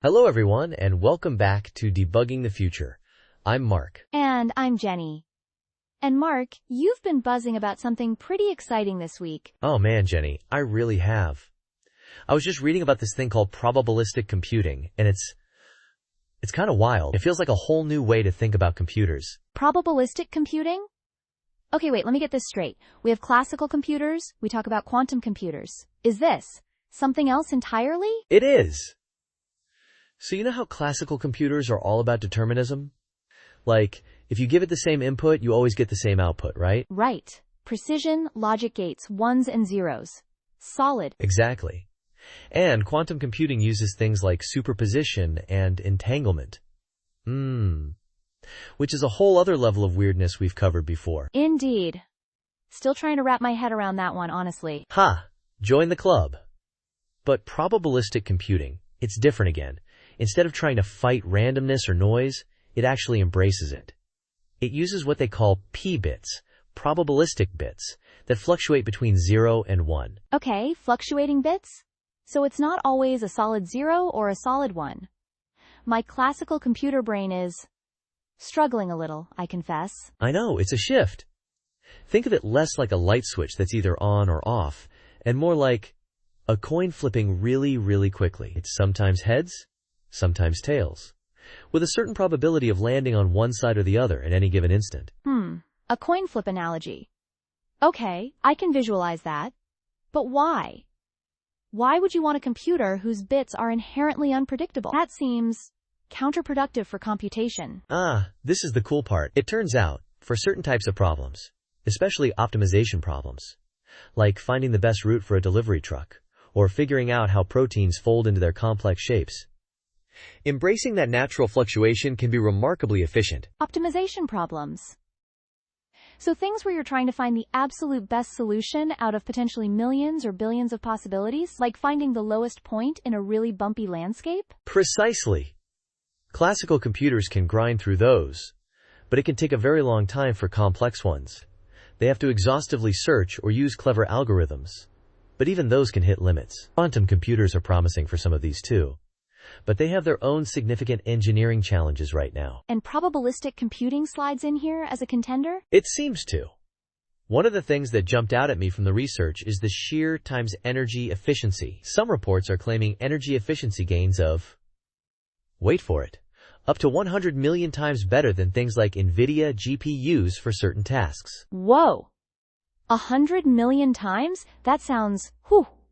Hello everyone, and welcome back to Debugging the Future. I'm Mark. And I'm Jenny. And Mark, you've been buzzing about something pretty exciting this week. Oh man, Jenny, I really have. I was just reading about this thing called probabilistic computing, and it's kind of wild. It feels like a whole new way to think about computers. Probabilistic computing? Okay, wait, let me get this straight. We have classical computers, we talk about quantum computers. Is this something else entirely? It is. So you know how classical computers are all about determinism? Like, if you give it the same input, you always get the same output, right? Right. Precision, logic gates, ones and zeros. Solid. Exactly. And quantum computing uses things like superposition and entanglement. Which is a whole other level of weirdness we've covered before. Indeed. Still trying to wrap my head around that one, honestly. Ha! Join the club. But probabilistic computing, it's different again. Instead of trying to fight randomness or noise, it actually embraces it. It uses what they call p-bits, probabilistic bits, that fluctuate between 0 and 1. Okay, fluctuating bits? So it's not always a solid 0 or a solid 1. My classical computer brain is struggling a little, I confess. I know, it's a shift. Think of it less like a light switch that's either on or off, and more like a coin flipping really quickly. It's sometimes heads, sometimes tails, with a certain probability of landing on one side or the other at any given instant. A coin flip analogy. Okay, I can visualize that. But why? Why would you want a computer whose bits are inherently unpredictable? That seems counterproductive for computation. This is the cool part. It turns out, for certain types of problems, especially optimization problems, like finding the best route for a delivery truck, or figuring out how proteins fold into their complex shapes, embracing that natural fluctuation can be remarkably efficient. Optimization problems. So things where you're trying to find the absolute best solution out of potentially millions or billions of possibilities, like finding the lowest point in a really bumpy landscape? Precisely. Classical computers can grind through those, but it can take a very long time for complex ones. They have to exhaustively search or use clever algorithms, but even those can hit limits. Quantum computers are promising for some of these too, but they have their own significant engineering challenges right now. And probabilistic computing slides in here as a contender? It seems to. One of the things that jumped out at me from the research is the sheer times energy efficiency. Some reports are claiming energy efficiency gains of, wait for it, up to 100 million times better than things like NVIDIA GPUs for certain tasks. Whoa! 100 million times? That sounds,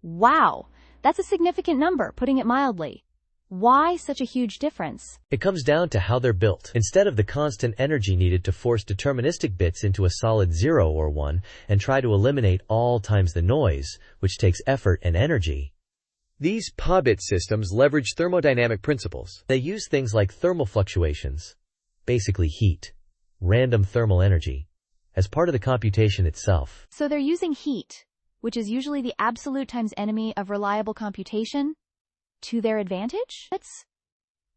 wow! That's a significant number, putting it mildly. Why such a huge difference? It comes down to how they're built. Instead of the constant energy needed to force deterministic bits into a solid 0 or 1 and try to eliminate all times the noise, which takes effort and energy, these p-bit systems leverage thermodynamic principles. They use things like thermal fluctuations, basically heat, random thermal energy, as part of the computation itself. So they're using heat, which is usually the absolute times enemy of reliable computation, to their advantage?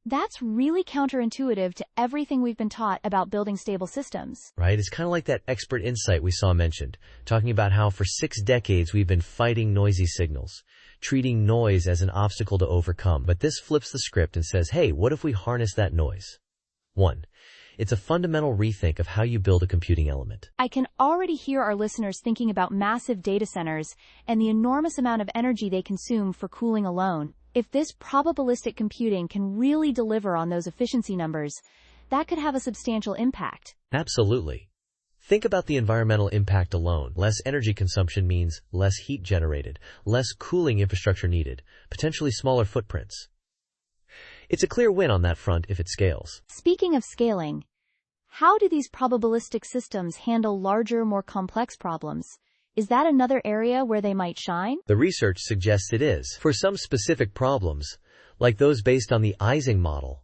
That's really counterintuitive to everything we've been taught about building stable systems. Right? It's kind of like that expert insight we saw mentioned, talking about how for 6 decades we've been fighting noisy signals, treating noise as an obstacle to overcome. But this flips the script and says, hey, what if we harness that noise? 1. It's a fundamental rethink of how you build a computing element. I can already hear our listeners thinking about massive data centers and the enormous amount of energy they consume for cooling alone. If this probabilistic computing can really deliver on those efficiency numbers, that could have a substantial impact. Absolutely. Think about the environmental impact alone. Less energy consumption means less heat generated, less cooling infrastructure needed, potentially smaller footprints. It's a clear win on that front if it scales. Speaking of scaling, how do these probabilistic systems handle larger, more complex problems? Is that another area where they might shine? The research suggests it is. For some specific problems, like those based on the Ising model,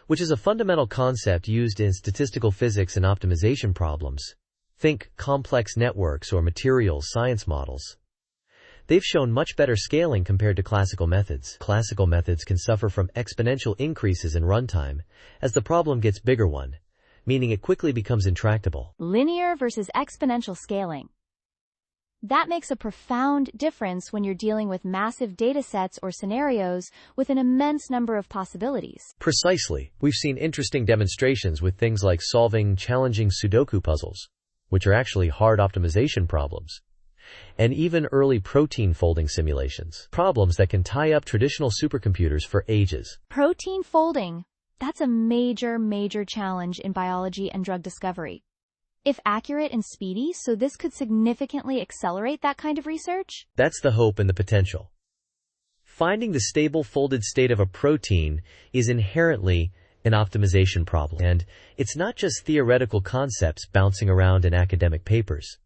which is a fundamental concept used in statistical physics and optimization problems, think complex networks or materials science models, they've shown much better scaling compared to classical methods. Classical methods can suffer from exponential increases in runtime as the problem gets bigger one, meaning it quickly becomes intractable. Linear versus exponential scaling. That makes a profound difference when you're dealing with massive datasets or scenarios with an immense number of possibilities. Precisely. We've seen interesting demonstrations with things like solving challenging Sudoku puzzles, which are actually hard optimization problems, and even early protein folding simulations, problems that can tie up traditional supercomputers for ages. Protein folding. That's a major challenge in biology and drug discovery. If accurate and speedy, so this could significantly accelerate that kind of research? That's the hope and the potential. Finding the stable folded state of a protein is inherently an optimization problem, and it's not just theoretical concepts bouncing around in academic papers.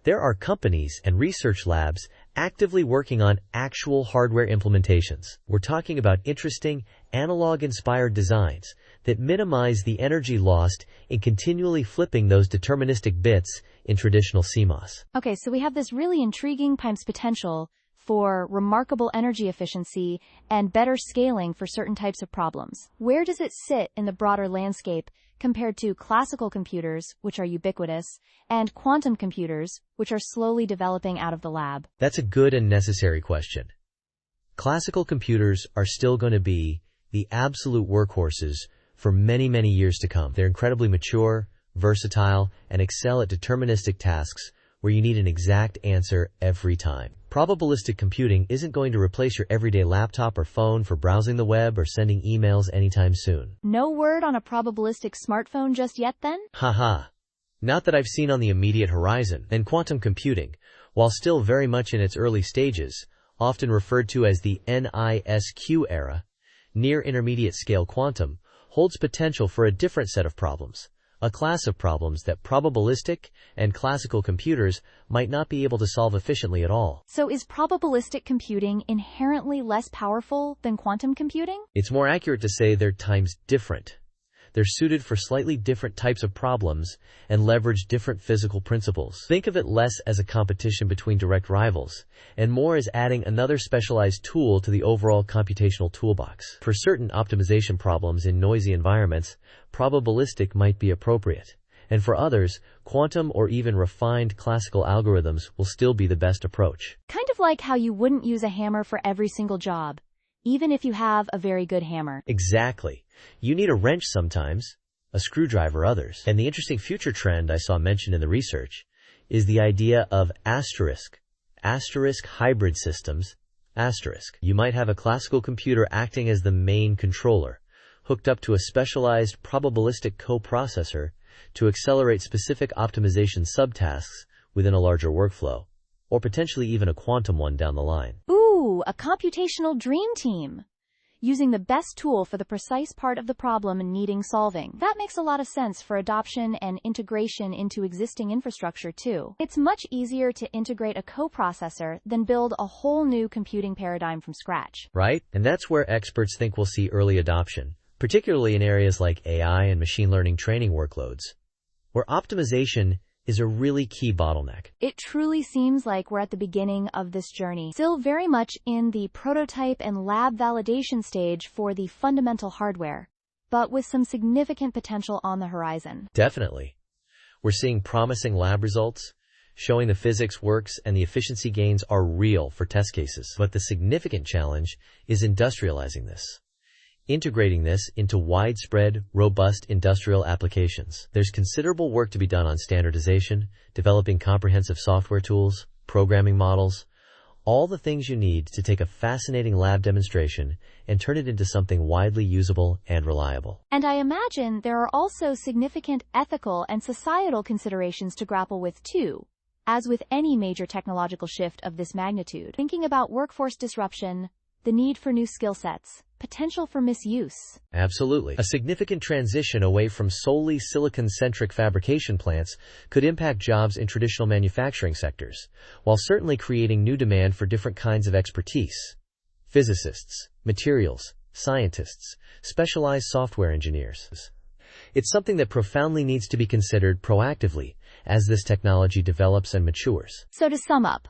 There are companies and research labs actively working on actual hardware implementations. We're talking about interesting, analog-inspired designs that minimize the energy lost in continually flipping those deterministic bits in traditional CMOS. Okay, so we have this really intriguing times potential for remarkable energy efficiency and better scaling for certain types of problems. Where does it sit in the broader landscape compared to classical computers, which are ubiquitous, and quantum computers, which are slowly developing out of the lab? That's a good and necessary question. Classical computers are still going to be the absolute workhorses for many years to come. They're incredibly mature, versatile, and excel at deterministic tasks where you need an exact answer every time. Probabilistic computing isn't going to replace your everyday laptop or phone for browsing the web or sending emails anytime soon. No word on a probabilistic smartphone just yet then? Haha. Not that I've seen on the immediate horizon. And quantum computing, while still very much in its early stages, often referred to as the NISQ era, near intermediate scale quantum, holds potential for a different set of problems. A class of problems that probabilistic and classical computers might not be able to solve efficiently at all. So is probabilistic computing inherently less powerful than quantum computing? It's more accurate to say they're times different. They're suited for slightly different types of problems and leverage different physical principles. Think of it less as a competition between direct rivals and more as adding another specialized tool to the overall computational toolbox. For certain optimization problems in noisy environments, probabilistic might be appropriate. And for others, quantum or even refined classical algorithms will still be the best approach. Kind of like how you wouldn't use a hammer for every single job, even if you have a very good hammer. Exactly. You need a wrench sometimes, a screwdriver others. And the interesting future trend I saw mentioned in the research is the idea of asterisk hybrid systems, asterisk. You might have a classical computer acting as the main controller, hooked up to a specialized probabilistic coprocessor to accelerate specific optimization subtasks within a larger workflow, or potentially even a quantum one down the line. Ooh, a computational dream team, using the best tool for the precise part of the problem needing solving. That makes a lot of sense for adoption and integration into existing infrastructure too. It's much easier to integrate a coprocessor than build a whole new computing paradigm from scratch. Right? And that's where experts think we'll see early adoption, particularly in areas like AI and machine learning training workloads, where optimization is a really key bottleneck. It truly seems like we're at the beginning of this journey, still very much in the prototype and lab validation stage for the fundamental hardware, but with some significant potential on the horizon. Definitely. We're seeing promising lab results, showing the physics works and the efficiency gains are real for test cases. But the significant challenge is industrializing this, integrating this into widespread, robust industrial applications. There's considerable work to be done on standardization, developing comprehensive software tools, programming models, all the things you need to take a fascinating lab demonstration and turn it into something widely usable and reliable. And I imagine there are also significant ethical and societal considerations to grapple with too, as with any major technological shift of this magnitude. Thinking about workforce disruption, the need for new skill sets, potential for misuse. Absolutely. A significant transition away from solely silicon-centric fabrication plants could impact jobs in traditional manufacturing sectors, while certainly creating new demand for different kinds of expertise. Physicists, materials, scientists, specialized software engineers. It's something that profoundly needs to be considered proactively as this technology develops and matures. So to sum up,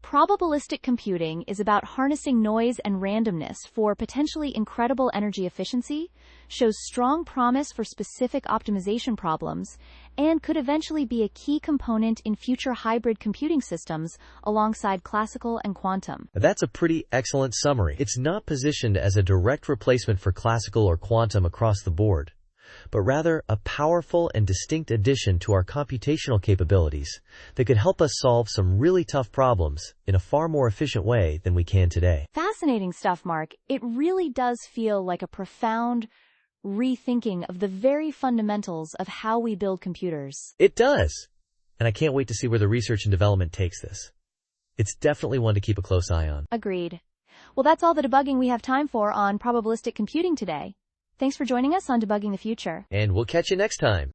Probabilistic computing is about harnessing noise and randomness for potentially incredible energy efficiency, shows strong promise for specific optimization problems, and could eventually be a key component in future hybrid computing systems alongside classical and quantum. That's a pretty excellent summary. It's not positioned as a direct replacement for classical or quantum across the board, but rather a powerful and distinct addition to our computational capabilities that could help us solve some really tough problems in a far more efficient way than we can today. Fascinating stuff, Mark. It really does feel like a profound rethinking of the very fundamentals of how we build computers. It does. And I can't wait to see where the research and development takes this. It's definitely one to keep a close eye on. Agreed. Well, that's all the debugging we have time for on probabilistic computing today. Thanks for joining us on Debugging the Future. And we'll catch you next time.